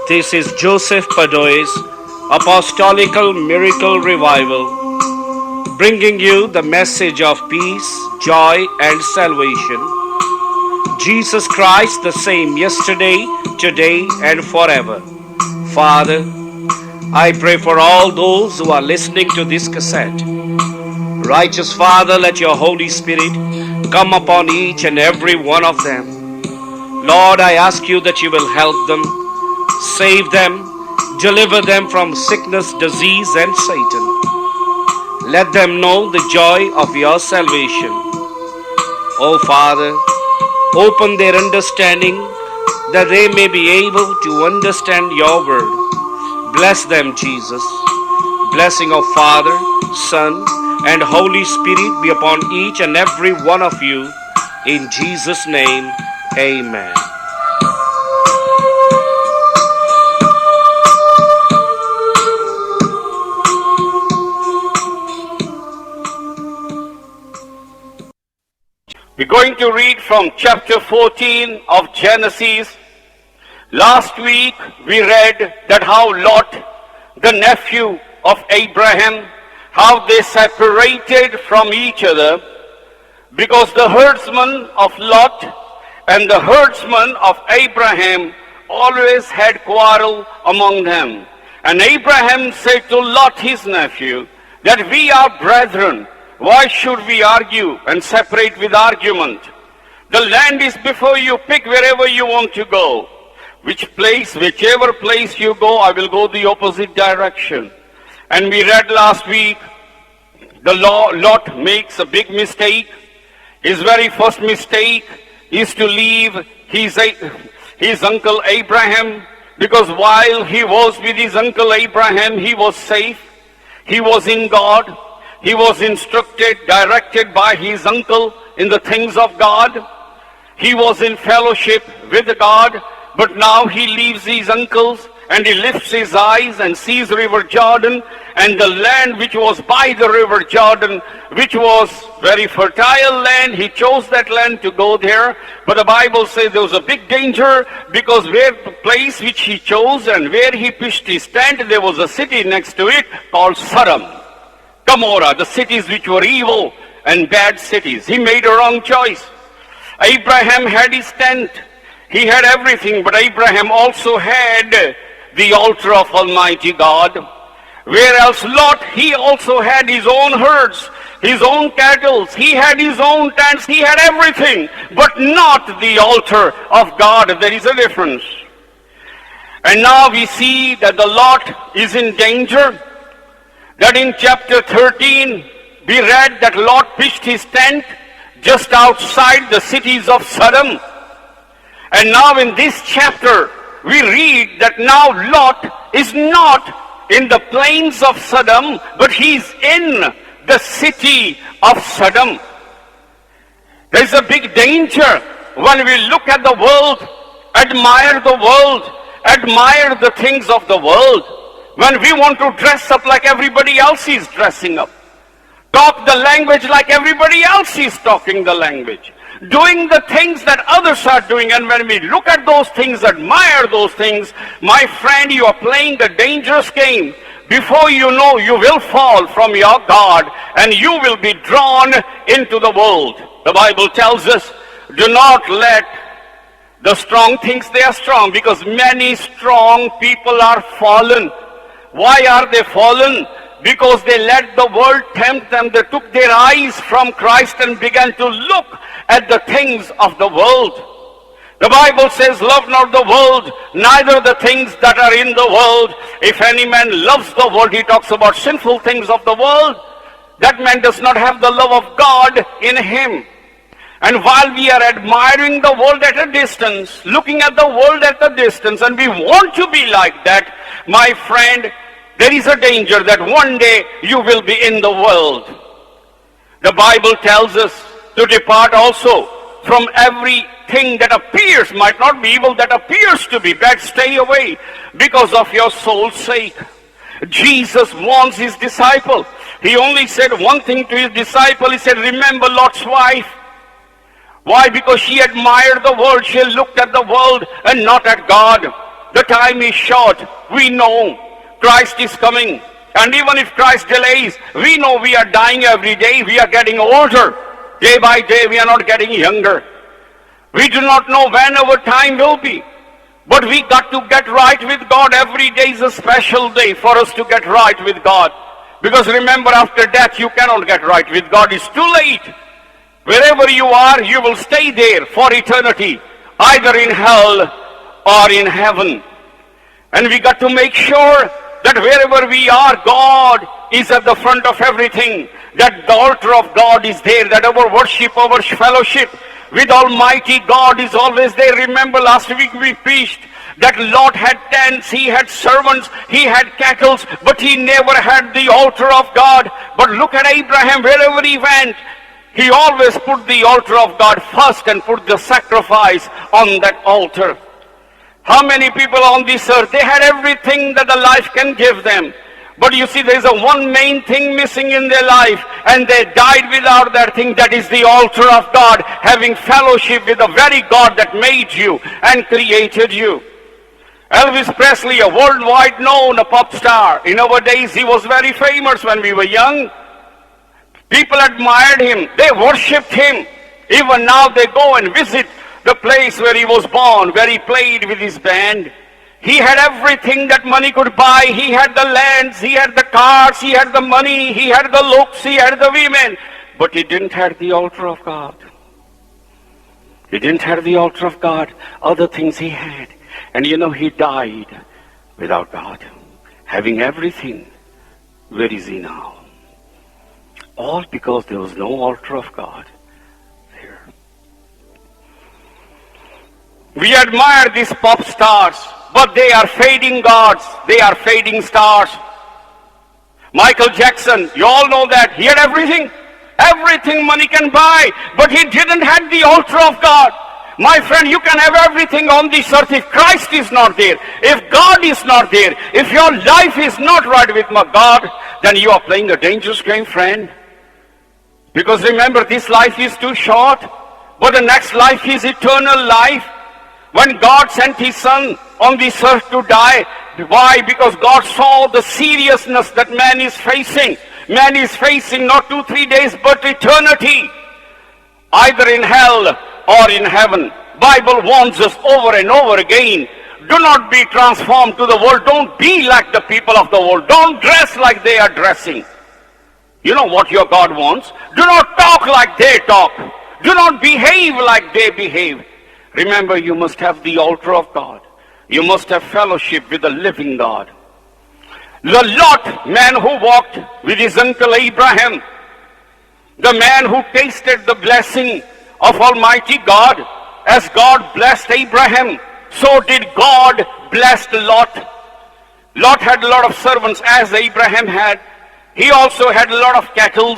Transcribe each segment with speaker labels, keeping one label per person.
Speaker 1: This is Joseph Padoe's Apostolical Miracle Revival, bringing you the message of peace, joy, and salvation. Jesus Christ the same yesterday, today, and forever. Father, I pray for all those who are listening to this cassette. Righteous Father, let your Holy Spirit come upon each and every one of them. Lord, I ask you that you will help them, save them, deliver them from sickness, disease, and Satan. Let them know the joy of your salvation. Oh Father, open their understanding that they may be able to understand your word. Bless them, Jesus. Blessing of Father, Son, and Holy Spirit be upon each and every one of you. In Jesus' name, amen.
Speaker 2: We're going to read from chapter 14 of Genesis. Last week we read that how Lot, the nephew of Abraham, how they separated from each other because the herdsman of Lot and the herdsman of Abraham always had quarrel among them. And Abraham said to Lot his nephew that we are brethren. Why should we argue and separate with argument? The land is before you, pick wherever you want to go. Whichever place you go, I will go the opposite direction. And we read last week, Lot makes a big mistake. His very first mistake is to leave his uncle Abraham, because while he was with his uncle Abraham, he was safe. He was in God. He was instructed, directed by his uncle in the things of God. He was in fellowship with God, but now he leaves his uncles and he lifts his eyes and sees River Jordan and the land which was by the River Jordan, which was very fertile land. He chose that land to go there, but the Bible says there was a big danger, because where the place which he chose and where he pitched his tent, there was a city next to it called Sodom, Gomorrah, the cities which were evil and bad cities. He made a wrong choice. Abraham had his tent. He had everything, but Abraham also had the altar of Almighty God. Whereas Lot, he also had his own herds, his own cattle. He had his own tents. He had everything, but not the altar of God. There is a difference. And now we see that the Lot is in danger. That in chapter 13, we read that Lot pitched his tent just outside the cities of Sodom. And now in this chapter, we read that now Lot is not in the plains of Sodom, but he's in the city of Sodom. There's a big danger when we look at the world, admire the things of the world. When we want to dress up like everybody else is dressing up, talk the language like everybody else is talking the language, doing the things that others are doing, and when we look at those things, admire those things, my friend, you are playing a dangerous game. Before you know, you will fall from your God and you will be drawn into the world. The Bible tells us, do not let the strong think they are strong, because many strong people are fallen. Why are they fallen? Because they let the world tempt them. They took their eyes from Christ and began to look at the things of the world. The Bible says, love not the world, neither the things that are in the world. If any man loves the world, he talks about sinful things of the world. That man does not have the love of God in him. And while we are admiring the world at a distance, looking at the world at a distance, and we want to be like that, my friend, there is a danger that one day you will be in the world. The Bible tells us to depart also from everything that appears, might not be evil, that appears to be bad. Stay away because of your soul's sake. Jesus warns his disciple. He only said one thing to his disciple. He said, remember Lot's wife. Why? Because she admired the world. She looked at the world and not at God. The time is short. We know Christ is coming. And even if Christ delays, we know we are dying every day. We are getting older. Day by day, we are not getting younger. We do not know when our time will be. But we got to get right with God. Every day is a special day for us to get right with God. Because remember, after death, you cannot get right with God. It's too late. Wherever you are, you will stay there for eternity, either in hell or in heaven. And we got to make sure that wherever we are, God is at the front of everything. That the altar of God is there, that our worship, our fellowship with Almighty God is always there. Remember last week we preached that Lot had tents, he had servants, he had cattle, but he never had the altar of God. But look at Abraham, wherever he went, he always put the altar of God first and put the sacrifice on that altar. How many people on this earth, they had everything that the life can give them. But you see, there is a one main thing missing in their life, and they died without that thing. That is the altar of God, having fellowship with the very God that made you and created you. Elvis Presley, a worldwide known pop star. In our days, he was very famous when we were young. People admired him. They worshipped him. Even now they go and visit the place where he was born, where he played with his band. He had everything that money could buy. He had the lands, he had the cars, he had the money, he had the looks, he had the women. But he didn't have the altar of God. He didn't have the altar of God. Other things he had. And you know, he died without God. Having everything, where is he now? All because there was no altar of God there. We admire these pop stars, but they are fading gods. They are fading stars. Michael Jackson, you all know that. He had everything. Everything money can buy, but he didn't have the altar of God. My friend, you can have everything on this earth. If Christ is not there, if God is not there, if your life is not right with my God, then you are playing a dangerous game, friend. Because remember, this life is too short, but the next life is eternal life. When God sent his son on this earth to die, why? Because God saw the seriousness that man is facing. Man is facing not 2-3 days, but eternity, either in hell or in heaven. Bible warns us over and over again, do not be transformed to the world. Don't be like the people of the world. Don't dress like they are dressing. You know what your God wants. Do not talk like they talk. Do not behave like they behave. Remember, you must have the altar of God. You must have fellowship with the living God. The Lot, man who walked with his uncle Abraham, the man who tasted the blessing of Almighty God, as God blessed Abraham, so did God bless Lot. Lot had a lot of servants as Abraham had. He also had a lot of cattle,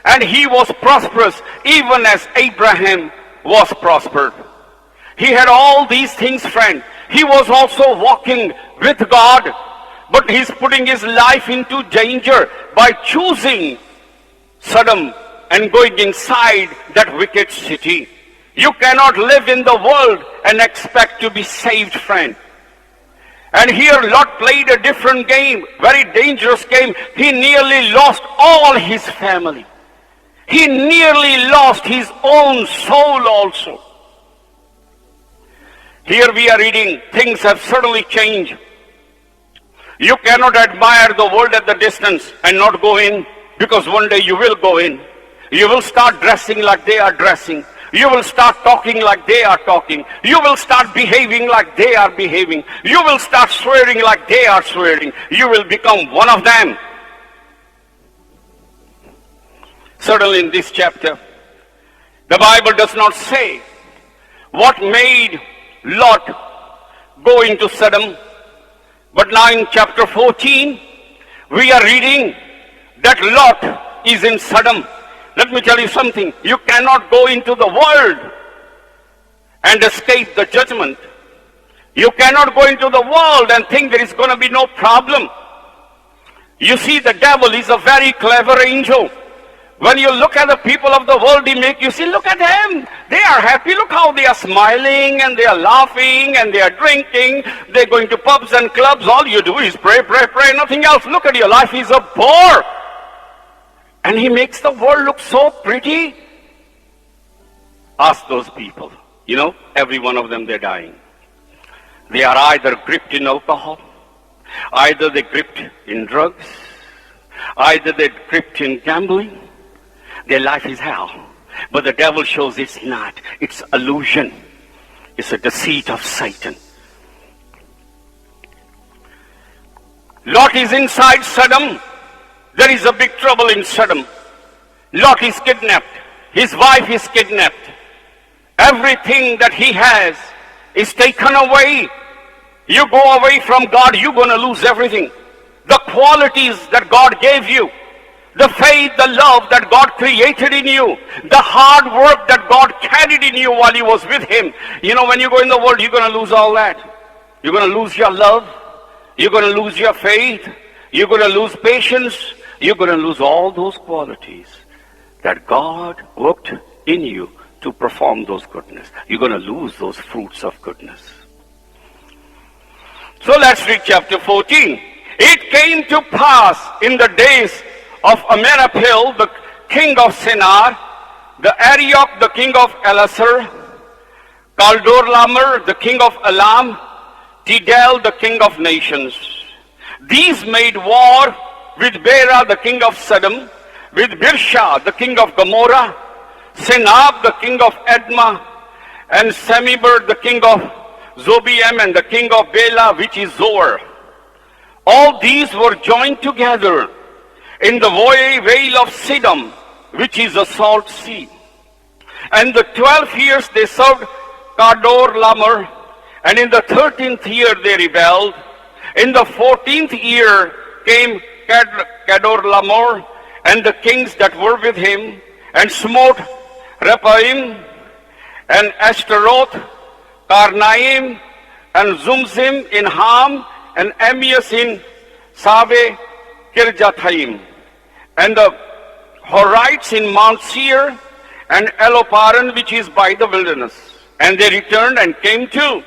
Speaker 2: and he was prosperous even as Abraham was prospered. He had all these things, friend. He was also walking with God, but he's putting his life into danger by choosing Sodom and going inside that wicked city. You cannot live in the world and expect to be saved, friend. And here Lot played a different game, very dangerous game. He nearly lost all his family. He nearly lost his own soul also. Here we are reading, things have certainly changed. You cannot admire the world at the distance and not go in, because one day you will go in. You will start dressing like they are dressing. You will start talking like they are talking. You will start behaving like they are behaving. You will start swearing like they are swearing. You will become one of them. Certainly in this chapter, the Bible does not say what made Lot go into Sodom. But now in chapter 14, we are reading that Lot is in Sodom. Let me tell you something. You cannot go into the world and escape the judgment. You cannot go into the world and think there is going to be no problem. You see, the devil is a very clever angel. When you look at the people of the world, they make you see, look at them. They are happy. Look how they are smiling and they are laughing and they are drinking. They're going to pubs and clubs. All you do is pray, pray, pray, nothing else. Look at your life is a bore. And he makes the world look so pretty. Ask those people. You know, every one of them, they're dying. They are either gripped in alcohol, either they're gripped in drugs, either they're gripped in gambling. Their life is hell. But the devil shows it's not. It's illusion. It's a deceit of Satan. Lot is inside Sodom. There is a big trouble in Sodom. Lot is kidnapped. His wife is kidnapped. Everything that he has is taken away. You go away from God, you're going to lose everything. The qualities that God gave you, the faith, the love that God created in you, the hard work that God carried in you while you was with him. You know, when you go in the world, you're going to lose all that. You're going to lose your love. You're going to lose your faith. You're going to lose patience. You're going to lose all those qualities that God worked in you to perform those goodness. You're going to lose those fruits of goodness. So let's read chapter 14. It came to pass in the days of Amenaphel, the king of Shinar, the Arioch, the king of Elasar, Chaldorlaomer, the king of Elam, Tidal, the king of nations. These made war with Bera, the king of Sodom, with Birsha, the king of Gomorrah, Senab, the king of Admah, and Semiber, the king of Zobeim, and the king of Bela, which is Zoar. All these were joined together in the vale of Siddim, which is a salt sea. And the 12 years they served Chaldorlaomer, and in the 13th year they rebelled. In the 14th year came Chaldorlaomer and the kings that were with him, and smote Rephaim, and Ashtaroth, Karnaim, and Zumzim in Ham, and Amias in Save, Kirjathaim, and the Horites in Mount Seir, and Eloparan, which is by the wilderness. And they returned and came to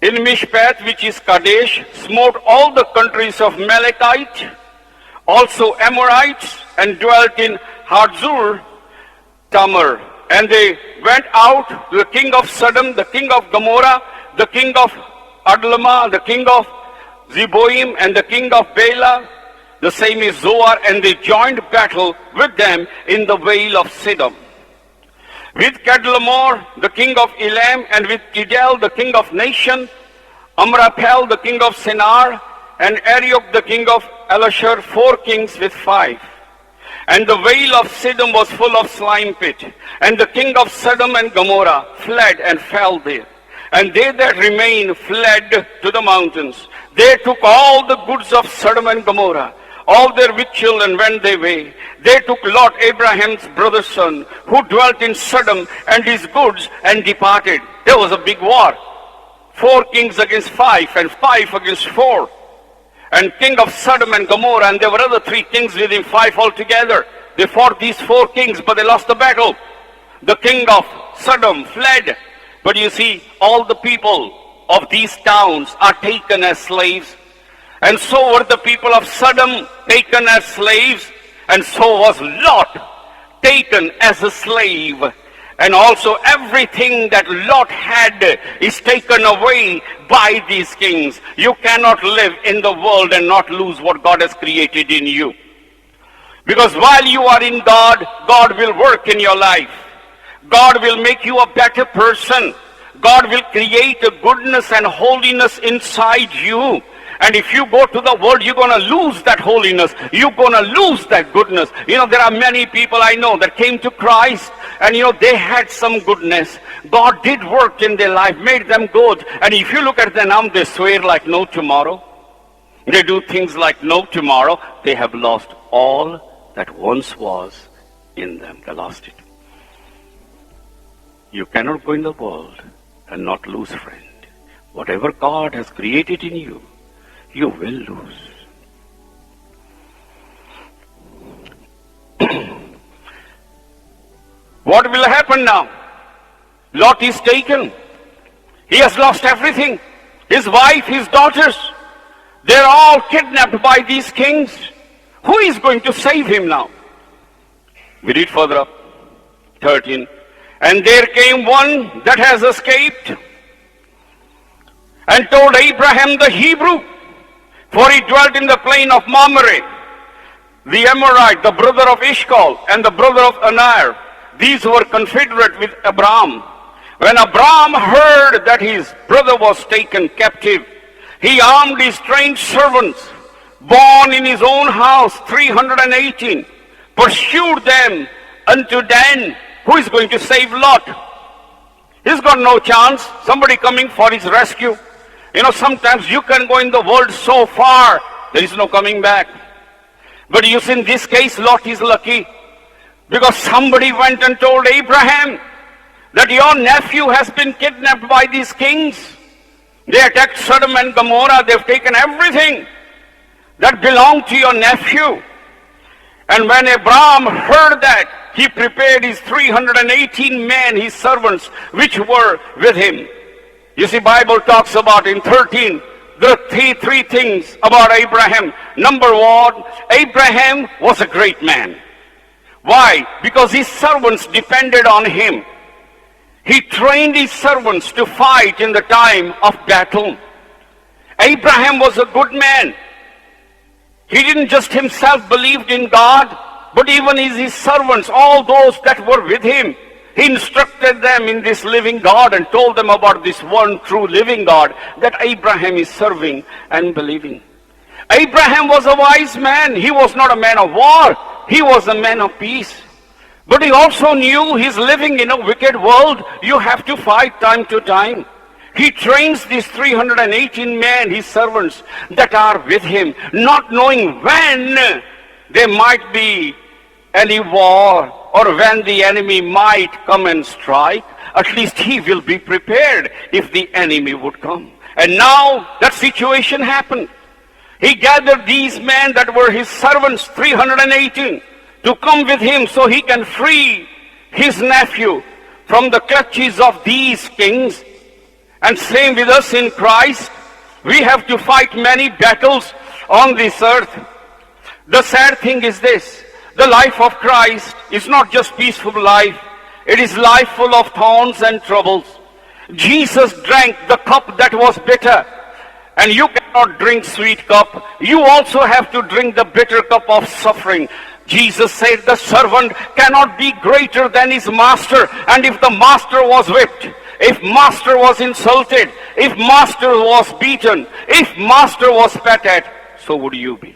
Speaker 2: in Mishpat, which is Kadesh, smote all the countries of Malachite, also Amorites, and dwelt in Hazur Tamar. And they went out to the king of Sodom, the king of Gomorrah, the king of Adlamah, the king of Zeboim, and the king of Bela, the same is Zoar, and they joined battle with them in the vale of Siddim. With Chaldorlaomer, the king of Elam, and with Tidal, the king of nation, Amraphel, the king of Shinar, and Arioch, the king of Elasar, 4 kings with 5. And the vale of Siddim was full of slime pit. And the king of Sodom and Gomorrah fled and fell there. And they that remained fled to the mountains. They took all the goods of Sodom and Gomorrah, all their victual, and went their way. They took Lot, Abraham's brother's son, who dwelt in Sodom, and his goods, and departed. There was a big war. 4 kings against 5, and 5 against 4. And king of Sodom and Gomorrah, and there were other 3 kings with him, 5 altogether. They fought these 4 kings, but they lost the battle. The king of Sodom fled. But you see, all the people of these towns are taken as slaves. And so were the people of Sodom taken as slaves. And so was Lot taken as a slave. And also everything that Lot had is taken away by these kings. You cannot live in the world and not lose what God has created in you. Because while you are in God, God will work in your life. God will make you a better person. God will create a goodness and holiness inside you. And if you go to the world, you're going to lose that holiness. You're going to lose that goodness. You know, there are many people I know that came to Christ, and you know, they had some goodness. God did work in their life, made them good. And if you look at them now, they swear like no tomorrow. They do things like no tomorrow. They have lost all that once was in them. They lost it. You cannot go in the world and not lose, friend. Whatever God has created in you, you will lose. What will happen now? Lot is taken. He has lost everything. His wife, his daughters, they're all kidnapped by these kings. Who is going to save him now? We read further up, 13. And there came one that has escaped and told Abraham the Hebrew, for he dwelt in the plain of Mamre, the Amorite, the brother of Ishmael, and the brother of Aner. These were confederate with Abraham. When Abraham heard that his brother was taken captive, he armed his trained servants, born in his own house, 318, pursued them unto Dan. Who is going to save Lot? He's got no chance. Somebody coming for his rescue. You know, sometimes you can go in the world so far, there is no coming back. But you see, in this case, Lot is lucky, because somebody went and told Abraham that your nephew has been kidnapped by these kings. They attacked Sodom and Gomorrah. They've taken everything that belonged to your nephew. And when Abraham heard that, he prepared his 318 men, his servants, which were with him. You see, Bible talks about in 13, there are three things about Abraham. Number one, Abraham was a great man. Why? Because his servants depended on him. He trained his servants to fight in the time of battle. Abraham was a good man. He didn't just himself believed in God, but even his servants, all those that were with him, he instructed them in this living God and told them about this one true living God that Abraham is serving and believing. Abraham was a wise man. He was not a man of war. He was a man of peace. But he also knew he's living in a wicked world. You have to fight time to time. He trains these 318 men, his servants, that are with him, not knowing when there might be any war or when the enemy might come and strike. At least he will be prepared if the enemy would come. And now that situation happened. He gathered these men that were his servants, 318, to come with him so he can free his nephew from the clutches of these kings. And same with us in Christ. We have to fight many battles on this earth. The sad thing is this: the life of Christ is not just peaceful life. It is life full of thorns and troubles. Jesus drank the cup that was bitter, and you cannot drink sweet cup. You also have to drink the bitter cup of suffering. Jesus said the servant cannot be greater than his master. And if the master was whipped, if master was insulted, if master was beaten, if master was spat at, so would you be.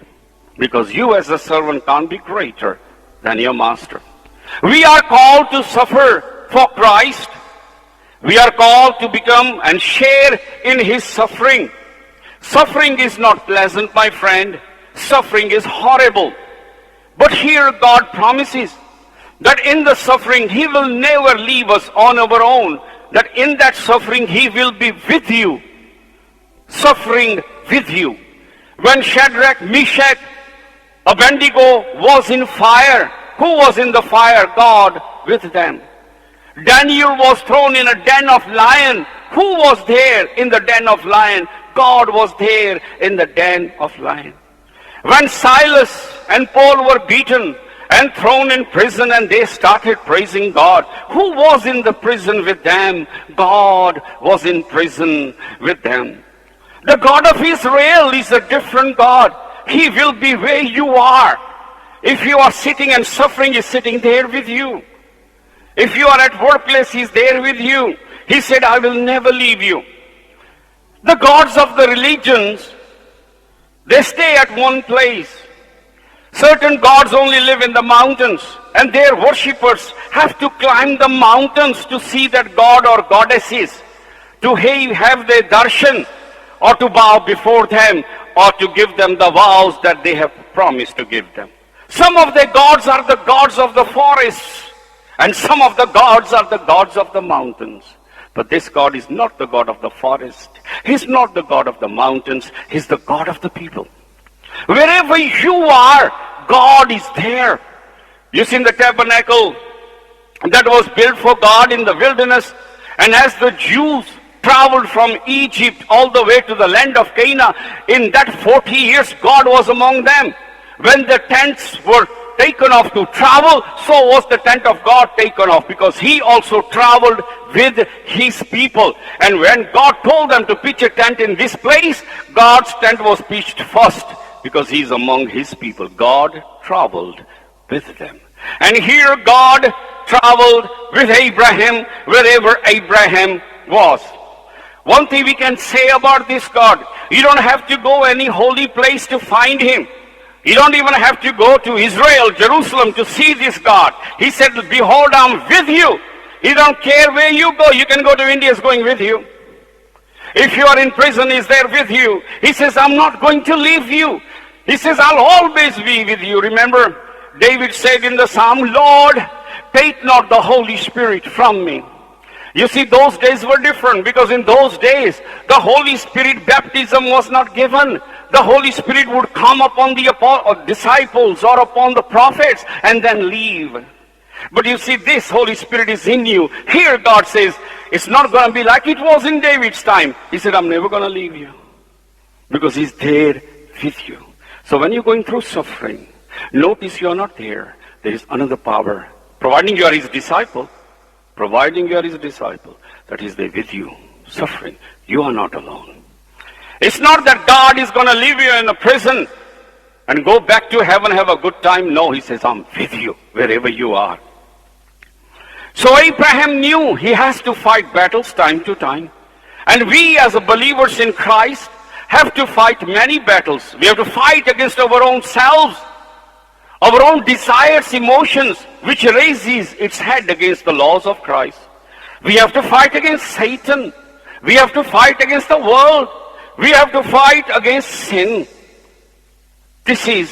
Speaker 2: Because you as a servant can't be greater than your master. We are called to suffer for Christ. We are called to become and share in his suffering. Suffering is not pleasant, my friend. Suffering is horrible. But here God promises that in the suffering he will never leave us on our own. That in that suffering he will be with you. Suffering with you. When Shadrach, Meshach, Abednego was in fire, who was in the fire? God with them. Daniel was thrown in a den of lion. Who was there in the den of lion? God was there in the den of lion. When Silas and Paul were beaten and thrown in prison and they started praising God, who was in the prison with them? God was in prison with them. The God of Israel is a different God. He will be where you are. If you are sitting and suffering, He's sitting there with you. If you are at workplace, He's there with you. He said, I will never leave you. The gods of the religions, they stay at one place. Certain gods only live in the mountains, and their worshippers have to climb the mountains to see that god or goddesses, to have their darshan, or to bow before them, or to give them the vows that they have promised to give them. Some of the gods are the gods of the forests, and some of the gods are the gods of the mountains. But this God is not the God of the forest. He's not the God of the mountains. He's the God of the people. Wherever you are, God is there. You see, in the tabernacle, that was built for God in the wilderness. And as the Jews traveled from Egypt all the way to the land of Canaan, in that 40 years God was among them. When the tents were taken off to travel, so was the tent of God taken off, because he also traveled with his people. And when God told them to pitch a tent in this place, God's tent was pitched first, because he's among his people. God traveled with them. And here God traveled with Abraham wherever Abraham was. One thing we can say about this God, you don't have to go any holy place to find him. You don't even have to go to Israel, Jerusalem, to see this God. He said, behold, I'm with you. He don't care where you go. You can go to India, he's going with you. If you are in prison, he's there with you. He says, I'm not going to leave you. He says, I'll always be with you. Remember, David said in the Psalm, Lord, take not the Holy Spirit from me. You see, those days were different, because in those days, the Holy Spirit baptism was not given. The Holy Spirit would come upon the disciples or upon the prophets and then leave. But you see, this Holy Spirit is in you. Here God says, it's not going to be like it was in David's time. He said, I'm never going to leave you, because he's there with you. So when you're going through suffering, notice you're not there. There is another power. Providing you are his disciple, that is there with you, suffering. You are not alone. It's not that God is going to leave you in a prison and go back to heaven, have a good time. No, he says, I'm with you wherever you are. So Abraham knew he has to fight battles time to time. And we as believers in Christ have to fight many battles. We have to fight against our own selves, our own desires, emotions, which raises its head against the laws of Christ. We have to fight against Satan. We have to fight against the world. We have to fight against sin. This is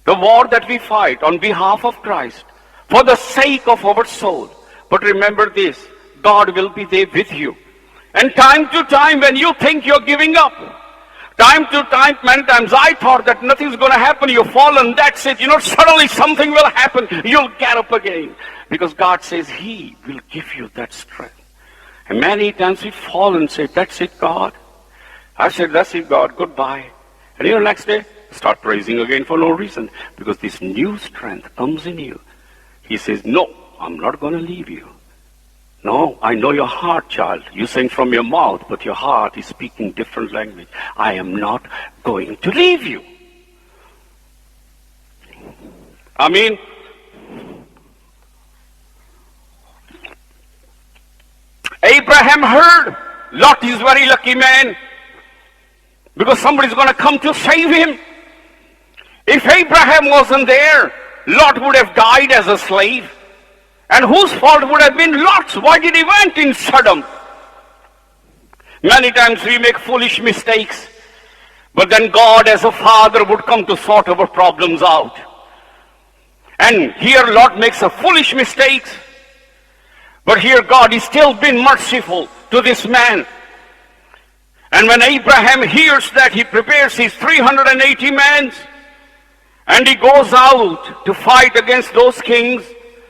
Speaker 2: the war that we fight on behalf of Christ, for the sake of our soul. But remember this, God will be there with you. And time to time, when you think you're giving up, time to time, many times I thought that nothing's going to happen. You fall and that's it. Suddenly something will happen. You'll get up again. Because God says he will give you that strength. And many times we fall and say, that's it, God. I said, that's it, God, goodbye. And next day, start praising again for no reason. Because this new strength comes in you. He says, no, I'm not going to leave you. No, I know your heart, child. You sing from your mouth, but your heart is speaking different language. I am not going to leave you. I mean, Abraham heard Lot is very lucky man, because somebody's going to come to save him. If Abraham wasn't there, Lot would have died as a slave. And whose fault would have been Lot's? Why did he went in Sodom? Many times we make foolish mistakes, but then God as a father would come to sort our problems out. And here Lot makes a foolish mistake, but here God is still been merciful to this man. And when Abraham hears that, he prepares his 380 men, and he goes out to fight against those kings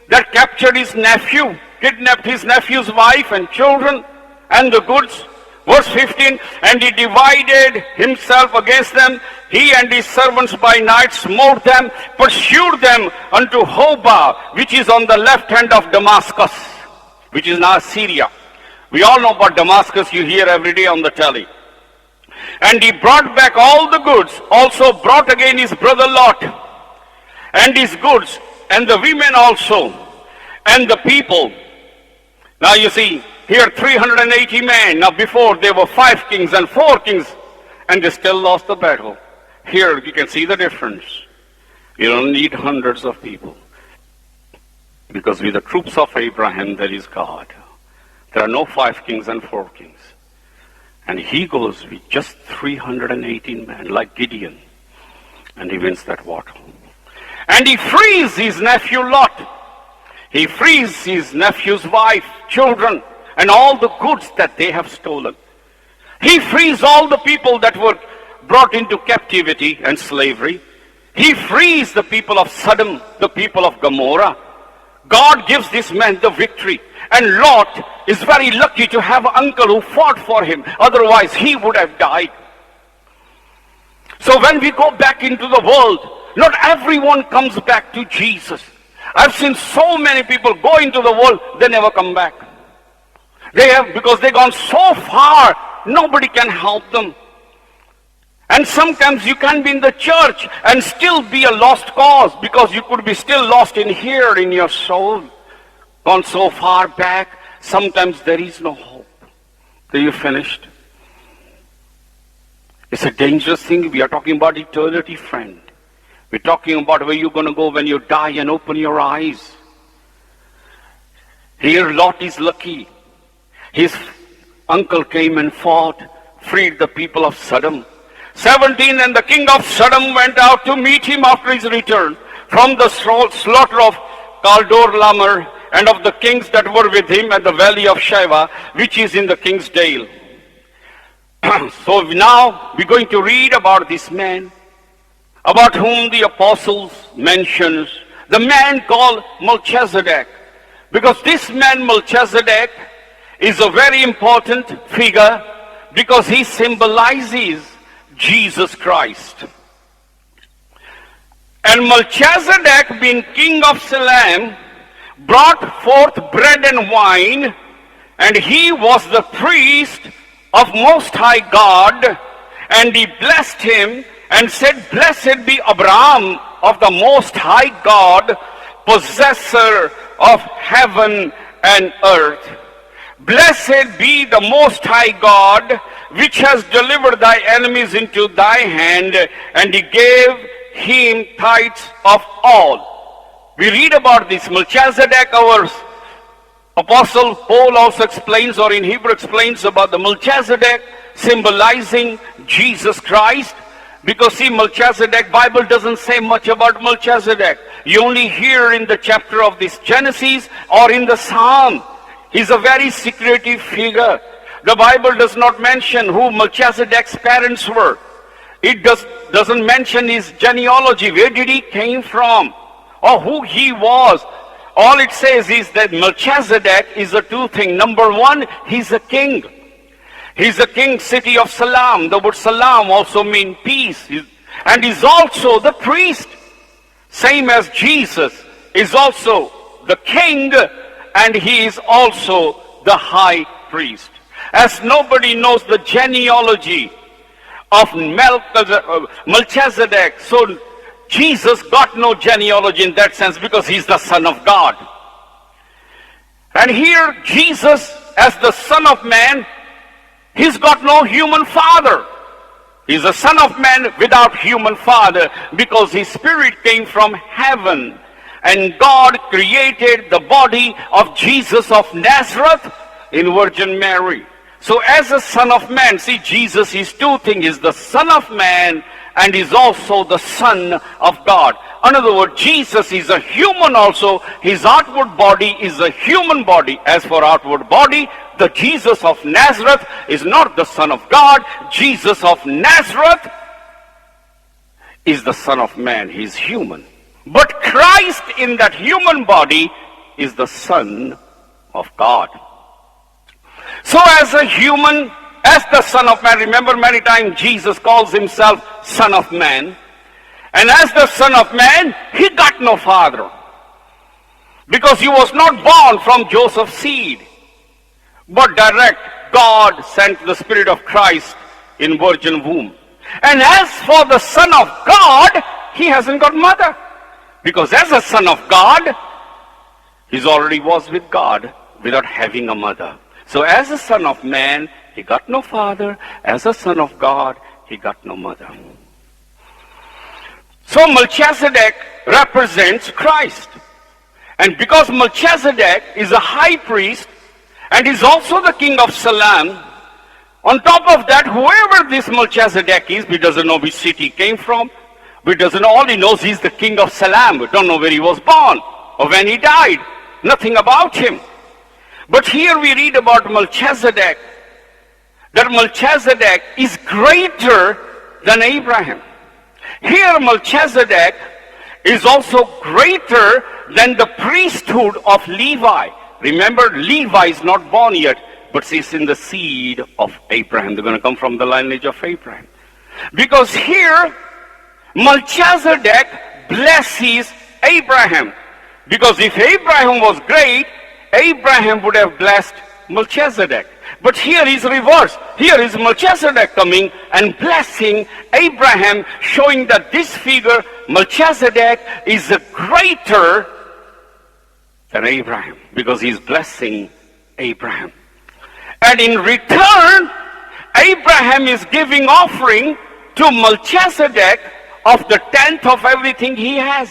Speaker 2: that captured his nephew, kidnapped his nephew's wife and children and the goods. Verse 15, and he divided himself against them. He and his servants by night smote them, pursued them unto Hobah, which is on the left hand of Damascus, which is now Syria. We all know about Damascus, you hear every day on the telly. And he brought back all the goods, also brought again his brother Lot, and his goods, and the women also, and the people. Now you see, here 380 men. Now before there were 5 kings and 4 kings, and they still lost the battle. Here you can see the difference. You don't need hundreds of people, because with the troops of Abraham there is God. There are no 5 kings and 4 kings. And he goes with just 318 men, like Gideon, and he wins that battle. And he frees his nephew Lot. He frees his nephew's wife, children, and all the goods that they have stolen. He frees all the people that were brought into captivity and slavery. He frees the people of Sodom, the people of Gomorrah. God gives this man the victory. And Lot is very lucky to have an uncle who fought for him. Otherwise, he would have died. So when we go back into the world, not everyone comes back to Jesus. I've seen so many people go into the world, they never come back. Because they've gone so far, nobody can help them. And sometimes you can be in the church and still be a lost cause, because you could be still lost in here in your soul. Gone so far back, sometimes there is no hope. Are you finished? It's a dangerous thing. We are talking about eternity, friend. We're talking about where you're going to go when you die and open your eyes. Here Lot is lucky. His uncle came and fought, freed the people of Sodom. 17, and the king of Sodom went out to meet him after his return from the slaughter of Chedorlaomer and of the kings that were with him at the valley of Shiva, which is in the king's dale. So now we're going to read about this man, about whom the apostles mentions, the man called Melchizedek. Because this man Melchizedek is a very important figure, because he symbolizes Jesus Christ. And Melchizedek, being king of Salem, brought forth bread and wine, and he was the priest of Most High God, and he blessed him and said, Blessed be Abraham of the Most High God, possessor of heaven and earth. Blessed be the Most High God, which has delivered thy enemies into thy hand, and he gave him tithes of all. We read about this. Melchizedek, our Apostle Paul also explains, or in Hebrew explains about the Melchizedek symbolizing Jesus Christ. Because see, Melchizedek, Bible doesn't say much about Melchizedek. You only hear in the chapter of this Genesis or in the Psalm. He's a very secretive figure. The Bible does not mention who Melchizedek's parents were. It doesn't mention his genealogy. Where did he came from? Or who he was. All it says is that Melchizedek is a two thing. Number one, he's a king. He's a king, city of Salem. The word Salem also means peace. And he's also the priest. Same as Jesus is also the king, and he is also the high priest. As nobody knows the genealogy of Melchizedek, so Jesus got no genealogy in that sense, because he's the Son of God. And here Jesus, as the Son of Man, he's got no human father. He's a Son of Man without human father, because his spirit came from heaven. And God created the body of Jesus of Nazareth in Virgin Mary. So as a Son of Man, see, Jesus is two things. He's the Son of Man, and is also the Son of God. In other words, Jesus is a human also. His outward body is a human body. As for outward body, the Jesus of Nazareth is not the Son of God. Jesus of Nazareth is the Son of Man. He's human. But Christ in that human body is the Son of God. So as a human, as the Son of Man, remember many times Jesus calls himself Son of Man. And as the Son of Man, he got no father. Because he was not born from Joseph's seed. But direct, God sent the Spirit of Christ in virgin womb. And as for the Son of God, he hasn't got mother. Because as a Son of God, he already was with God without having a mother. So as a Son of Man, he got no father. As a Son of God, he got no mother. So Melchizedek represents Christ. And because Melchizedek is a high priest, and is also the king of Salem, on top of that, whoever this Melchizedek is, we doesn't know which city he came from. We doesn't know, all he knows he's the king of Salem. We don't know where he was born or when he died. Nothing about him. But here we read about Melchizedek, that Melchizedek is greater than Abraham. Here Melchizedek is also greater than the priesthood of Levi. Remember, Levi is not born yet, but he's in the seed of Abraham. They're going to come from the lineage of Abraham. Because here, Melchizedek blesses Abraham. Because if Abraham was great, Abraham would have blessed Melchizedek. But here is reverse. Here is Melchizedek coming and blessing Abraham, showing that this figure, Melchizedek, is greater than Abraham, because he's blessing Abraham. And in return, Abraham is giving offering to Melchizedek of the tenth of everything he has.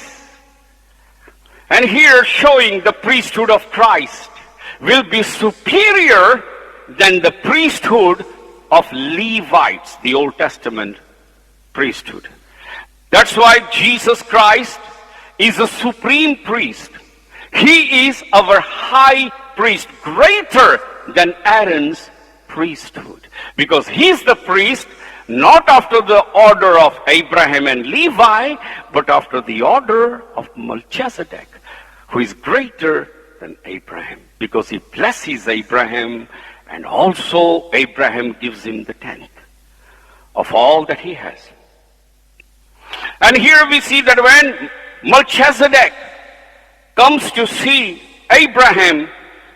Speaker 2: And here showing the priesthood of Christ will be superior than the priesthood of Levites, the Old Testament priesthood. That's why Jesus Christ is a supreme priest. He is our high priest, greater than Aaron's priesthood. Because he's the priest not after the order of Abraham and Levi, but after the order of Melchizedek, who is greater than Abraham. Because he blesses Abraham, and also Abraham gives him the tenth of all that he has. And here we see that when Melchizedek comes to see Abraham,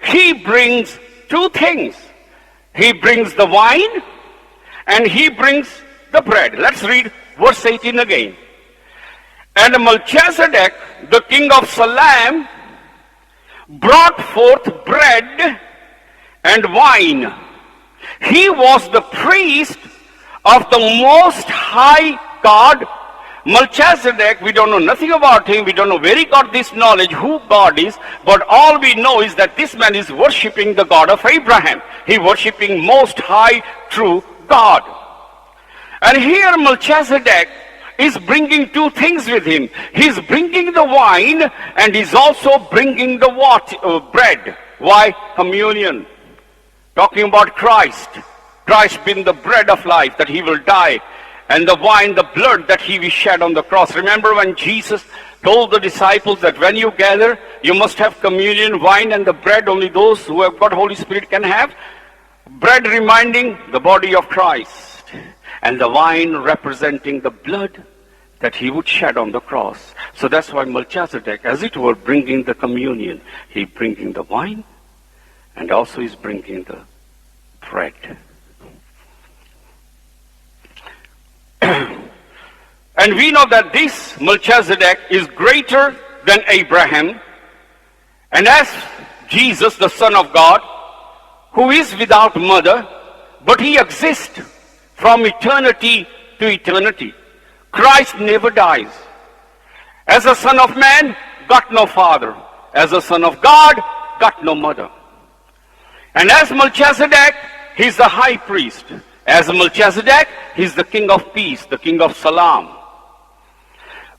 Speaker 2: he brings two things. He brings the wine and he brings the bread. Let's read verse 18 again. And Melchizedek, the king of Salem, brought forth bread and wine. He was the priest of the Most High God. Melchizedek, we don't know nothing about him. We don't know where he got this knowledge, who God is. But all we know is that this man is worshipping the God of Abraham. He worshipping Most High, true God. And here Melchizedek is bringing two things with him. He's bringing the wine and he's also bringing the bread. Why? Communion. Talking about Christ. Christ being the bread of life, that he will die. And the wine, the blood that he will shed on the cross. Remember when Jesus told the disciples that when you gather, you must have communion, wine and the bread. Only those who have got Holy Spirit can have. Bread reminding the body of Christ. And the wine representing the blood that he would shed on the cross. So that's why Melchizedek, as it were, bringing the communion. He bringing the wine and also he's bringing the bread. And we know that this Melchizedek is greater than Abraham. And as Jesus, the Son of God, who is without mother, but he exists from eternity to eternity. Christ never dies. As a son of man, got no father. As a son of God, got no mother. And as Melchizedek, he's the high priest. As Melchizedek, he's the king of peace, the king of Salam.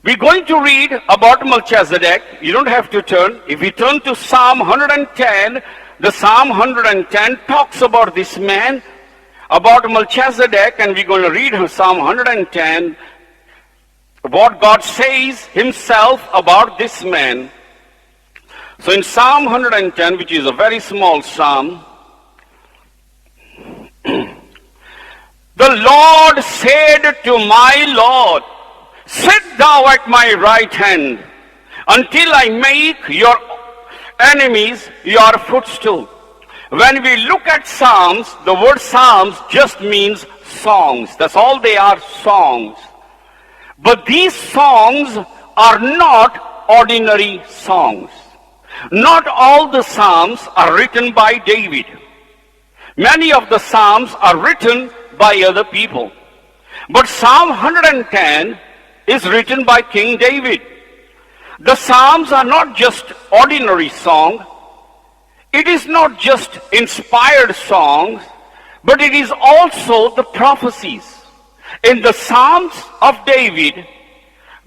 Speaker 2: We're going to read about Melchizedek. You don't have to turn. If we turn to Psalm 110, the Psalm 110 talks about this man, about Melchizedek, and we're going to read Psalm 110, what God says himself about this man. So in Psalm 110, which is a very small psalm, the Lord said to my Lord, sit thou at my right hand until I make your enemies your footstool. When we look at Psalms, the word Psalms just means songs. That's all they are, songs. But these songs are not ordinary songs. Not all the Psalms are written by David. Many of the Psalms are written by other people. But Psalm 110 is written by King David. The Psalms are not just ordinary songs. It is not just inspired songs, but it is also the prophecies. In the Psalms of David,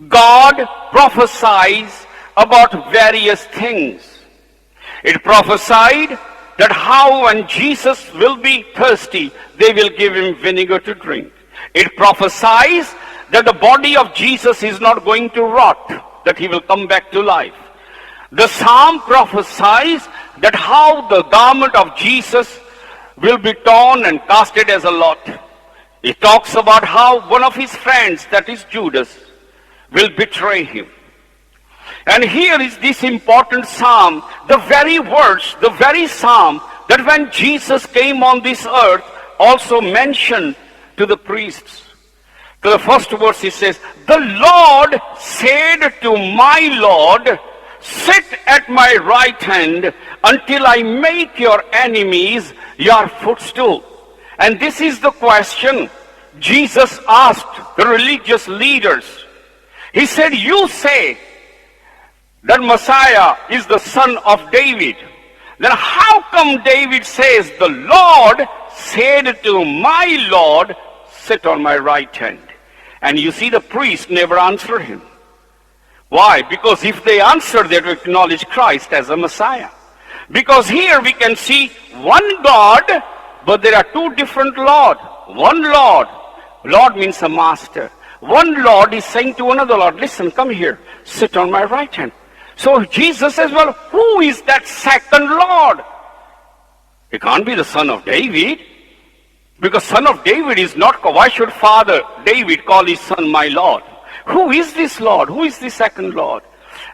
Speaker 2: God prophesies about various things. It prophesied that how when Jesus will be thirsty, they will give him vinegar to drink. It prophesies that the body of Jesus is not going to rot, that he will come back to life. The psalm prophesies that how the garment of Jesus will be torn and casted as a lot. It talks about how one of his friends, that is Judas, will betray him. And here is this important psalm, the very words, the very psalm that when Jesus came on this earth also mentioned to the priests. To the first verse it says, "The Lord said to my Lord, sit at my right hand until I make your enemies your footstool." And this is the question Jesus asked the religious leaders. He said, you say that Messiah is the son of David. Then how come David says, the Lord said to my Lord, sit on my right hand? And you see the priest never answered him. Why? Because if they answer, they will acknowledge Christ as a Messiah. Because here we can see one God, but there are two different Lord. One Lord. Lord means a master. One Lord is saying to another Lord, listen, come here, sit on my right hand. So Jesus says, well, who is that second Lord? It can't be the son of David. Because son of David is not, why should Father David call his son my Lord? Who is this Lord? Who is the second Lord?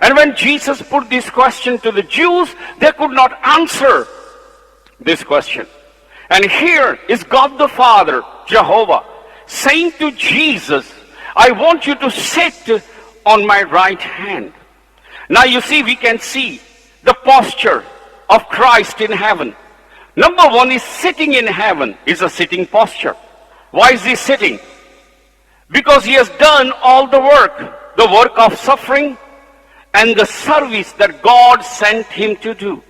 Speaker 2: And when Jesus put this question to the Jews, they could not answer this question. And here is God the Father, Jehovah, saying to Jesus, I want you to sit on my right hand. Now you see, we can see the posture of Christ in heaven. Number one is sitting in heaven is a sitting posture. Why is he sitting? Because he has done all the work of suffering and the service that God sent him to do.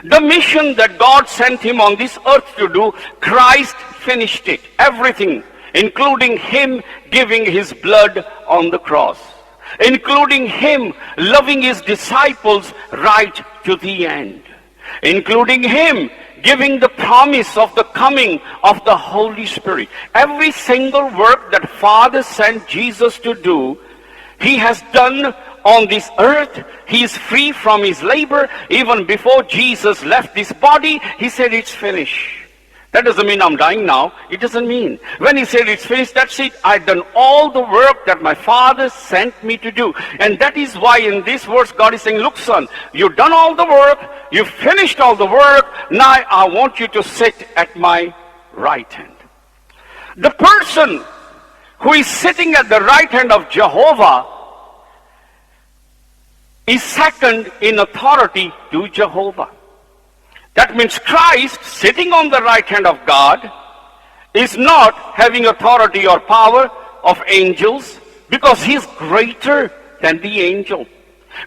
Speaker 2: The mission that God sent him on this earth to do, Christ finished it. Everything, including him giving his blood on the cross, including him loving his disciples right to the end, including him giving the promise of the coming of the Holy Spirit. Every single work that Father sent Jesus to do, he has done on this earth. He is free from his labor. Even before Jesus left this body, he said, it's finished. That doesn't mean I'm dying now. It doesn't mean. When he said it's finished, that's it. I've done all the work that my Father sent me to do. And that is why in this verse God is saying, look son, you've done all the work. You've finished all the work. Now I want you to sit at my right hand. The person who is sitting at the right hand of Jehovah is second in authority to Jehovah. That means Christ sitting on the right hand of God is not having authority or power of angels because he is greater than the angel.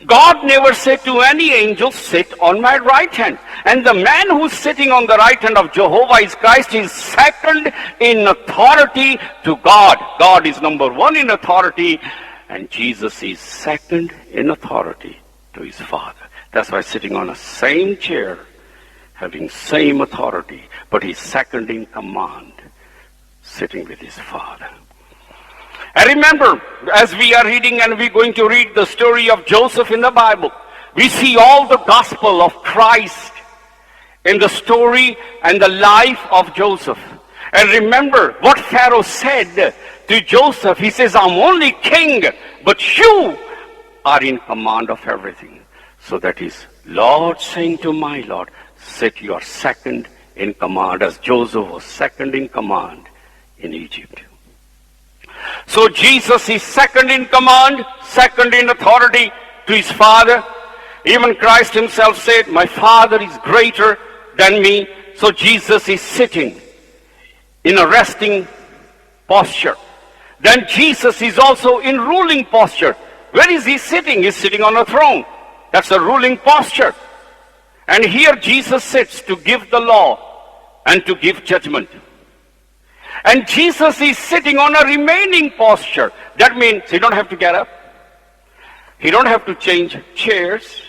Speaker 2: God never said to any angel, sit on my right hand. And the man who's sitting on the right hand of Jehovah is Christ. He is second in authority to God. God is number one in authority, and Jesus is second in authority to his Father. That's why sitting on the same chair, having same authority, but he's second in command, sitting with his Father. And remember, as we are reading and we're going to read the story of Joseph in the Bible, we see all the gospel of Christ in the story and the life of Joseph. And remember what Pharaoh said to Joseph. He says, I'm only king, but you are in command of everything. So that is Lord saying to my Lord, sit, you are second in command, as Joseph was second in command in Egypt. So Jesus is second in command, second in authority to his Father. Even Christ himself said, my Father is greater than me. So Jesus is sitting in a resting posture. Then Jesus is also in ruling posture. Where is he sitting? He's sitting on a throne. That's a ruling posture. And here Jesus sits to give the law and to give judgment. And Jesus is sitting on a remaining posture. That means he don't have to get up. He don't have to change chairs.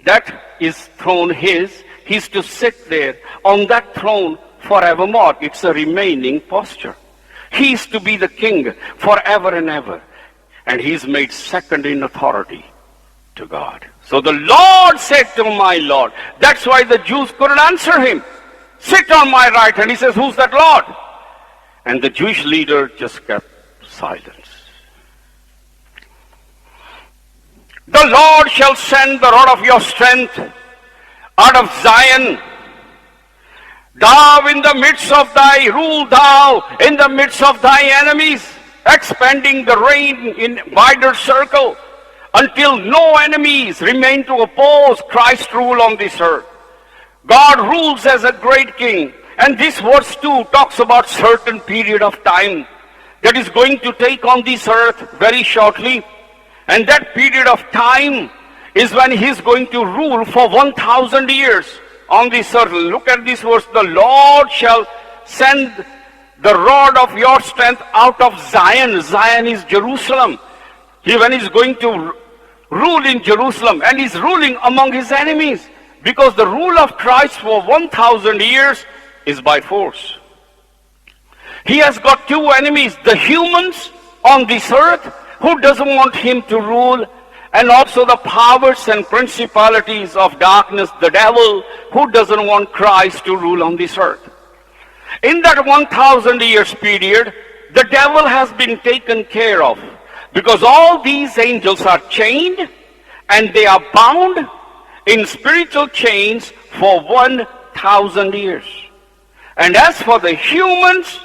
Speaker 2: That is throne his. He's to sit there on that throne forevermore. It's a remaining posture. He is to be the king forever and ever. And he's made second in authority to God. So the Lord said to my Lord. That's why the Jews couldn't answer him. Sit on my right hand. He says, who's that Lord? And the Jewish leader just kept silence. The Lord shall send the rod of your strength out of Zion. Thou in the midst of thy rule, thou in the midst of thy enemies, expanding the reign in wider circle until no enemies remain to oppose Christ's rule on this earth. God rules as a great king, and this verse 2 talks about certain period of time that is going to take on this earth very shortly. And that period of time is when he is going to rule for 1,000 years on this earth. Look at this verse. The Lord shall send the rod of your strength out of Zion. Zion is Jerusalem. When he's going to rule in Jerusalem, and he's ruling among his enemies, because the rule of Christ for 1,000 years is by force. He has got two enemies, the humans on this earth who doesn't want him to rule, and also the powers and principalities of darkness, the devil, who doesn't want Christ to rule on this earth. In that 1,000 years period, the devil has been taken care of, because all these angels are chained and they are bound in spiritual chains for 1,000 years. And as for the humans,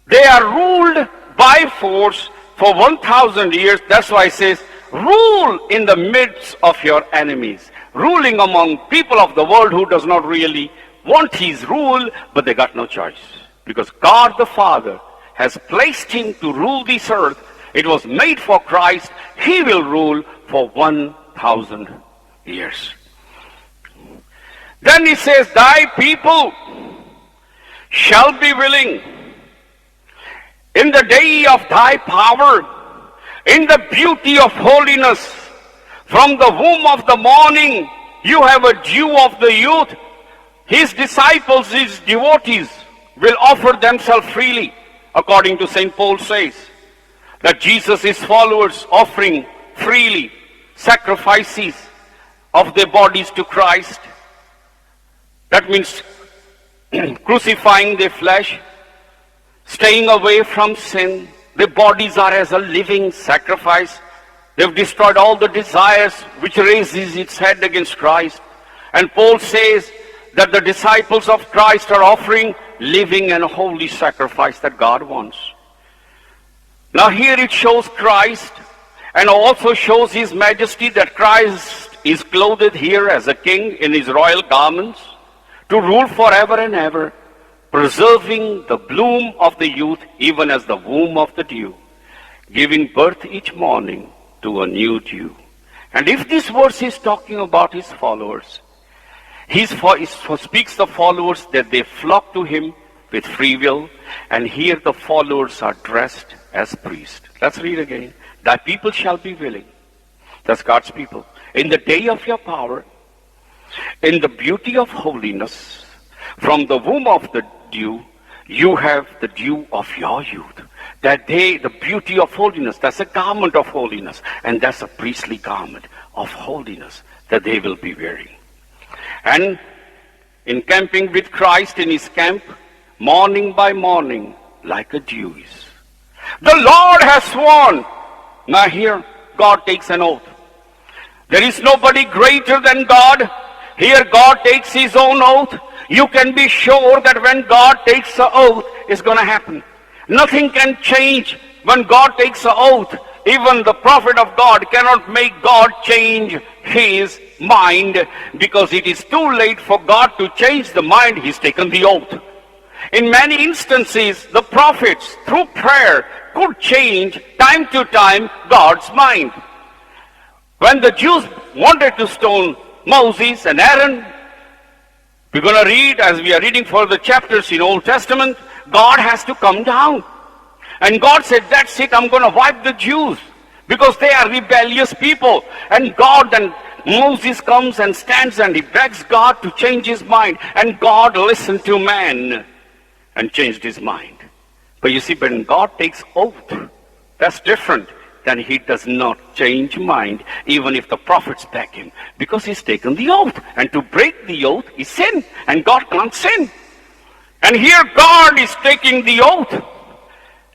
Speaker 2: they are ruled by force for 1,000 years. That's why it says, rule in the midst of your enemies. Ruling among people of the world who does not really want his rule, but they got no choice. Because God the Father has placed him to rule this earth. It was made for Christ. He will rule for 1,000 years. Then he says, thy people shall be willing in the day of thy power, in the beauty of holiness. From the womb of the morning, you have a dew of the youth. His disciples, his devotees, will offer themselves freely, according to St. Paul says, that Jesus' his followers offering freely sacrifices of their bodies to Christ. That means crucifying their flesh, staying away from sin. Their bodies are as a living sacrifice. They've destroyed all the desires which raises its head against Christ. And Paul says that the disciples of Christ are offering living and holy sacrifice that God wants. Now here it shows Christ, and also shows his majesty, that Christ is clothed here as a king in his royal garments, to rule forever and ever, preserving the bloom of the youth, even as the womb of the dew, giving birth each morning to a new dew. And if this verse is talking about his followers, he speaks the followers that they flock to him with free will, and here the followers are dressed as priests. Let's read again. Thy people shall be willing. That's God's people. In the day of your power, in the beauty of holiness, from the womb of the dew, you have the dew of your youth. That day, the beauty of holiness, that's a garment of holiness, and that's a priestly garment of holiness that they will be wearing. And in camping with Christ in his camp, morning by morning, like a dew is. The Lord has sworn. Now here, God takes an oath. There is nobody greater than God. Here God takes his own oath. You can be sure that when God takes an oath, it's going to happen. Nothing can change when God takes an oath. Even the prophet of God cannot make God change his mind, because it is too late for God to change the mind. He's taken the oath. In many instances, the prophets, through prayer, could change time to time God's mind. When the Jews wanted to stone Moses and Aaron, we're going to read, as we are reading further chapters in Old Testament, God has to come down. And God said, that's it, I'm going to wipe the Jews, because they are rebellious people. And God, and Moses comes and stands and he begs God to change his mind. And God listened to man and changed his mind. But you see, when God takes oath, that's different. then he does not change mind, even if the prophets beg him, because he's taken the oath. And to break the oath is sin, and God can't sin. And here God is taking the oath,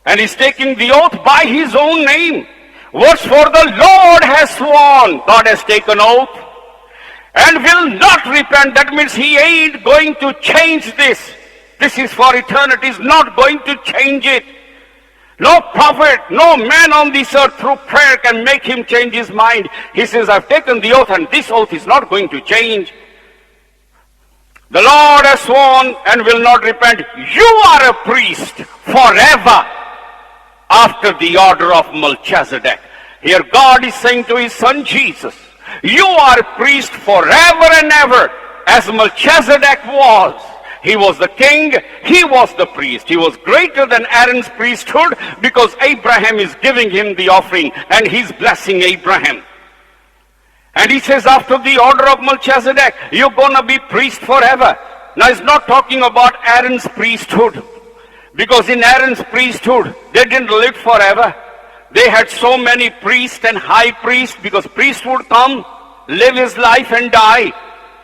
Speaker 2: and he's taking the oath by his own name. Words for the Lord has sworn. God has taken oath and will not repent. That means he ain't going to change this. This is for eternity. He's not going to change it. No prophet, no man on this earth through prayer can make him change his mind. He says, I've taken the oath, and this oath is not going to change. The Lord has sworn and will not repent. You are a priest forever after the order of Melchizedek. Here God is saying to his son Jesus, you are a priest forever and ever, as Melchizedek was. He was the king, he was the priest. He was greater than Aaron's priesthood because Abraham is giving him the offering and he's blessing Abraham. And he says, after the order of Melchizedek, you're going to be priest forever. Now, he's not talking about Aaron's priesthood, because in Aaron's priesthood, they didn't live forever. They had so many priests and high priests, because priest would come, live his life and die.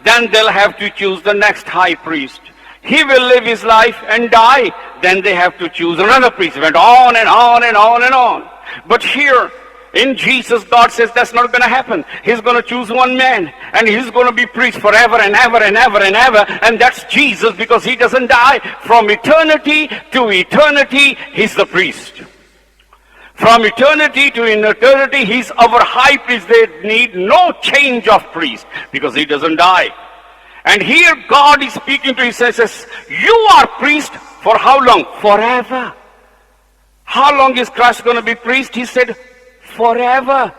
Speaker 2: Then they'll have to choose the next high priest. He will live his life and die. Then they have to choose another priest. It went on and on and on and on. But here, in Jesus, God says that's not going to happen. He's going to choose one man, and he's going to be priest forever and ever and ever and ever. And that's Jesus, because he doesn't die. From eternity to eternity, he's the priest. From eternity to eternity, he's our high priest. They need no change of priest, because he doesn't die. And here God is speaking to him, says, you are priest for how long? Forever. How long is Christ going to be priest? He said, forever.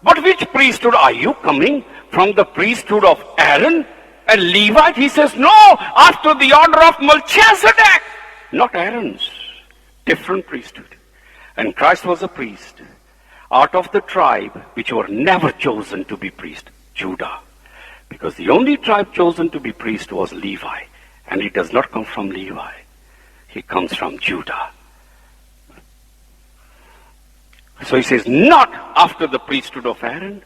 Speaker 2: But which priesthood are you coming? From the priesthood of Aaron and Levite? He says, no, after the order of Melchizedek. Not Aaron's. Different priesthood. And Christ was a priest out of the tribe which were never chosen to be priest, Judah. Because the only tribe chosen to be priest was Levi. And he does not come from Levi. He comes from Judah. So he says, not after the priesthood of Aaron,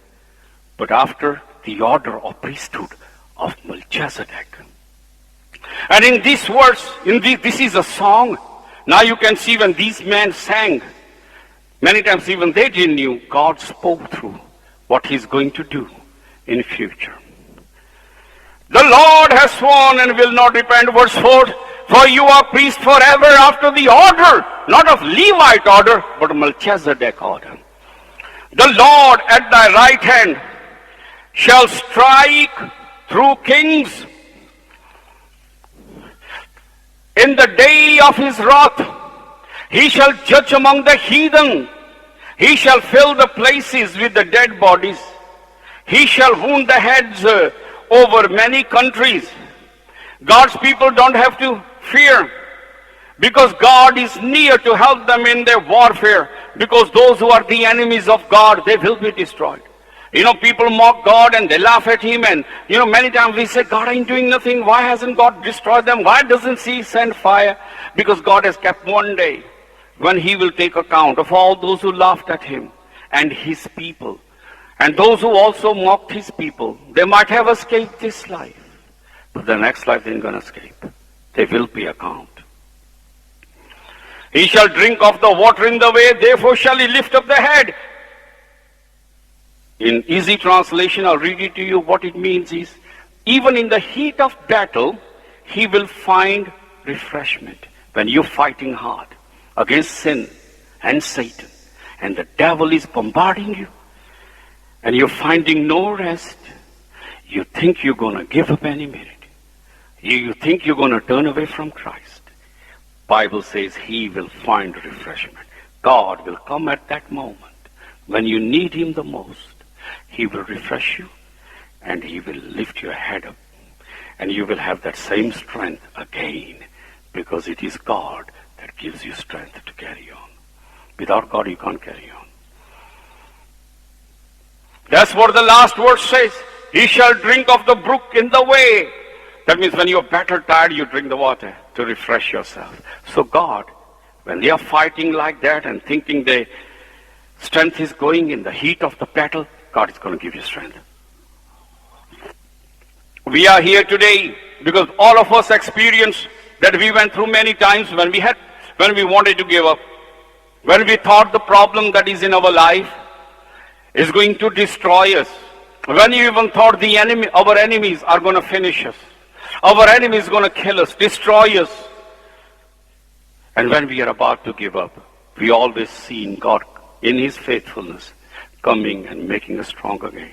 Speaker 2: but after the order of priesthood of Melchizedek. And in this verse, this is a song. Now you can see when these men sang, many times even they didn't know, God spoke through what he's going to do in future. The Lord has sworn and will not repent. Verse 4, for you are priest forever after the order, not of Levite order, but Melchizedek order. The Lord at thy right hand shall strike through kings in the day of his wrath. He shall judge among the heathen. He shall fill the places with the dead bodies. He shall wound the heads over many countries. God's people don't have to fear, because God is near to help them in their warfare. Because those who are the enemies of God, they will be destroyed. You know, people mock God and they laugh at him, and many times we say, God ain't doing nothing. Why hasn't God destroyed them? Why doesn't he send fire? Because God has kept one day when he will take account of all those who laughed at him and his people. And those who also mocked his people. They might have escaped this life, but the next life they ain't going to escape. There will be account. He shall drink of the water in the way, therefore shall he lift up the head. In easy translation, I'll read it to you. What it means is, even in the heat of battle, he will find refreshment. When you're fighting hard against sin and Satan, and the devil is bombarding you, and you're finding no rest, you think you're going to give up any minute. You think you're going to turn away from Christ. Bible says he will find refreshment. God will come at that moment when you need him the most. He will refresh you, and he will lift your head up, and you will have that same strength again, because it is God that gives you strength to carry on. Without God, you can't carry on. That's what the last verse says. He shall drink of the brook in the way. That means when you're battle tired, you drink the water to refresh yourself. So God, when they are fighting like that and thinking they Strength is going in the heat of the battle. God is going to give you strength. We are here today because all of us experienced that we went through many times when we wanted to give up, when we thought the problem that is in our life is going to destroy us, when you even thought our enemies are going to finish us, our enemy is going to kill us, destroy us. And when we are about to give up, we always seen God in His faithfulness coming and making us strong again.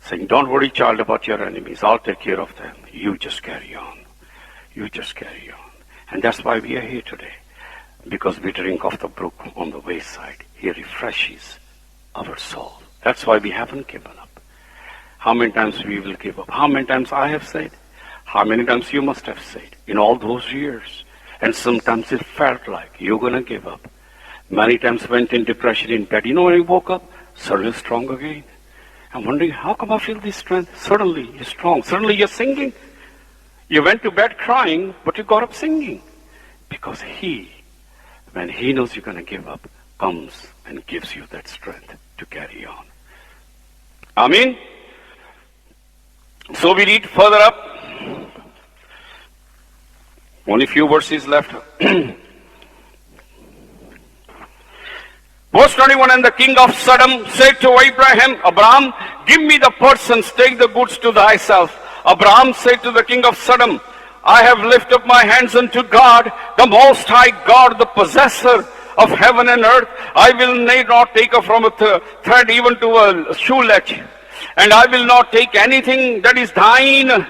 Speaker 2: Saying, don't worry, child, about your enemies. I'll take care of them. You just carry on. You just carry on. And that's why we are here today. Because we drink of the brook on the wayside. He refreshes our soul. That's why we haven't given up. How many times we will give up? How many times I have said? How many times you must have said in all those years? And sometimes it felt like you're going to give up. Many times went in depression in bed. You know, when you woke up, suddenly strong again. I'm wondering, how come I feel this strength? Suddenly you're strong. Suddenly you're singing. You went to bed crying, but you got up singing. Because He, when He knows you're going to give up, comes and gives you that strength to carry on. Amen? So we read further up. Only few verses left. Verse 21, and the king of Sodom said to Abraham, give me the persons, take the goods to thyself. Abraham said to the king of Sodom, I have lifted up my hands unto God, the Most High God, the possessor of heaven and earth. I will not take from a thread even to a shoelatch, and I will not take anything that is thine.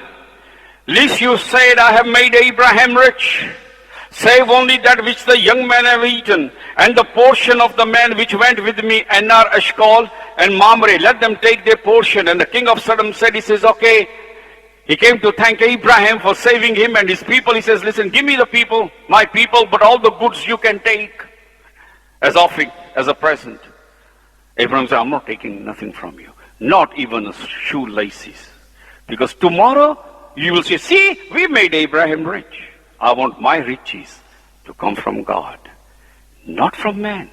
Speaker 2: Lest you said, I have made Abraham rich, save only that which the young men have eaten, and the portion of the men which went with me, Anar, Eshcol, and Mamre, let them take their portion. And the king of Sodom said, he says, okay. He came to thank Abraham for saving him and his people. He says, listen, give me the people, my people, but all the goods you can take as offering, as a present. Abraham said, I'm not taking nothing from you, not even a shoelaces. Because tomorrow you will say, see, we made Abraham rich. I want my riches to come from God, not from man.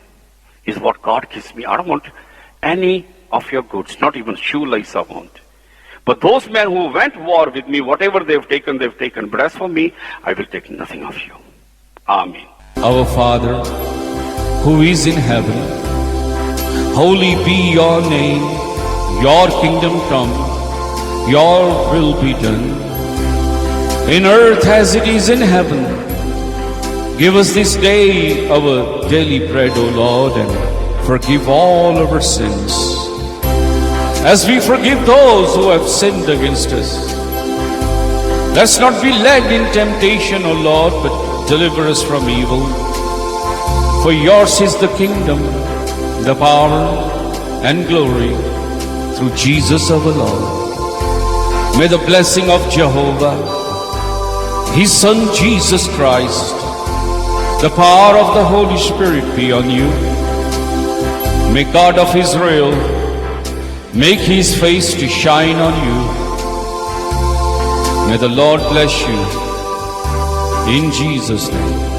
Speaker 2: Is what God gives me. I don't want any of your goods, not even shoelace I want. But those men who went to war with me, whatever they've taken, they've taken. But as for me, I will take nothing of you. Amen.
Speaker 3: Our Father, who is in heaven, holy be your name. Your kingdom come, your will be done, in earth as it is in heaven. Give us this day our daily bread, O Lord, and forgive all our sins, as we forgive those who have sinned against us. Let's not be led in temptation, O Lord, but deliver us from evil. For yours is the kingdom, the power, and glory, through Jesus our Lord. May the blessing of Jehovah, His Son Jesus Christ, the power of the Holy Spirit be on you. May God of Israel make His face to shine on you. May the Lord bless you in Jesus' name.